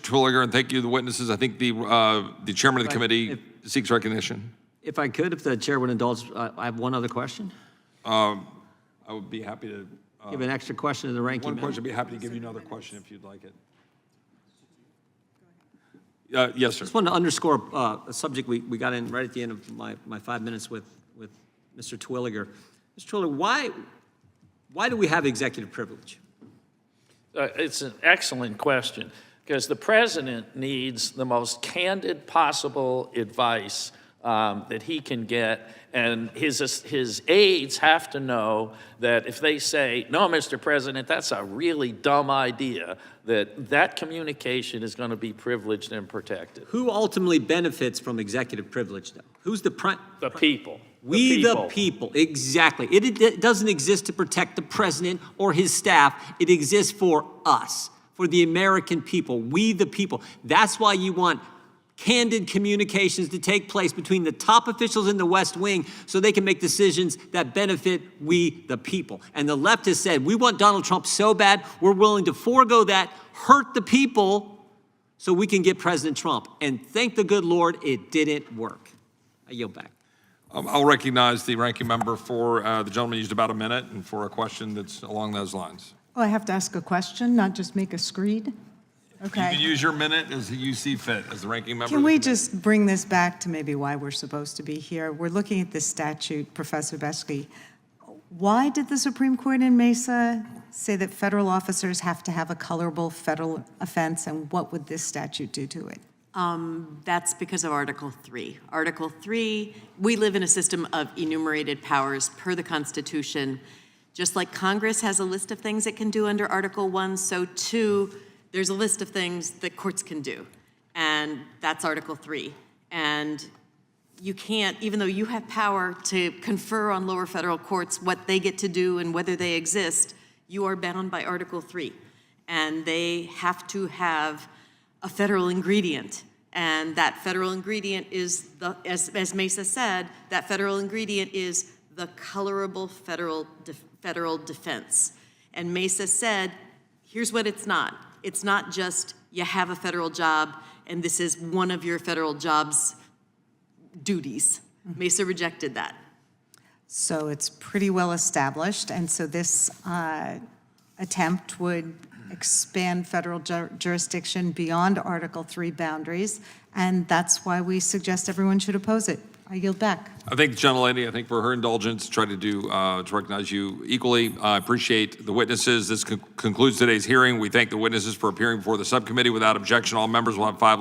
Twilliger, and thank you to the witnesses. I think the chairman of the committee seeks recognition. If I could, if the chair would indulge, I have one other question. I would be happy to Give an extra question to the ranking member. One question. I'd be happy to give you another question if you'd like it. Yes, sir. I just wanted to underscore a subject we got in right at the end of my 5 minutes with Mr. Twilliger. Mr. Twilliger, why do we have executive privilege? It's an excellent question, because the president needs the most candid possible advice that he can get, and his aides have to know that if they say, no, Mr. President, that's a really dumb idea, that communication is going to be privileged and protected. Who ultimately benefits from executive privilege, though? Who's the people. We the people, exactly. It doesn't exist to protect the president or his staff. It exists for us, for the American people, we the people. That's why you want candid communications to take place between the top officials in the West Wing so they can make decisions that benefit we the people. And the left has said, we want Donald Trump so bad, we're willing to forego that, hurt the people, so we can get President Trump. And thank the good Lord, it didn't work. I yield back. I'll recognize the ranking member for the gentleman used about a minute and for a question that's along those lines. Oh, I have to ask a question, not just make a screed? Okay. You can use your minute as you see fit as the ranking member. Can we just bring this back to maybe why we're supposed to be here? We're looking at this statute, Professor Besky. Why did the Supreme Court in Mesa say that federal officers have to have a colorable federal offense, and what would this statute do to it? That's because of Article 3. Article 3, we live in a system of enumerated powers per the Constitution. Just like Congress has a list of things it can do under Article 1, so too, there's a list of things that courts can do, and that's Article 3. And you can't, even though you have power to confer on lower federal courts what they get to do and whether they exist, you are bound by Article 3. And they have to have a federal ingredient. And that federal ingredient is, as Mesa said, that federal ingredient is the colorable federal defense. And Mesa said, here's what it's not. It's not just you have a federal job and this is one of your federal job's duties. Mesa rejected that. So it's pretty well established, and so this attempt would expand federal jurisdiction beyond Article 3 boundaries, and that's why we suggest everyone should oppose it. I yield back. I thank the gentlelady. I think for her indulgence, try to do to recognize you equally. I appreciate the witnesses. This concludes today's hearing. We thank the witnesses for appearing before the subcommittee. Without objection, all members will have 5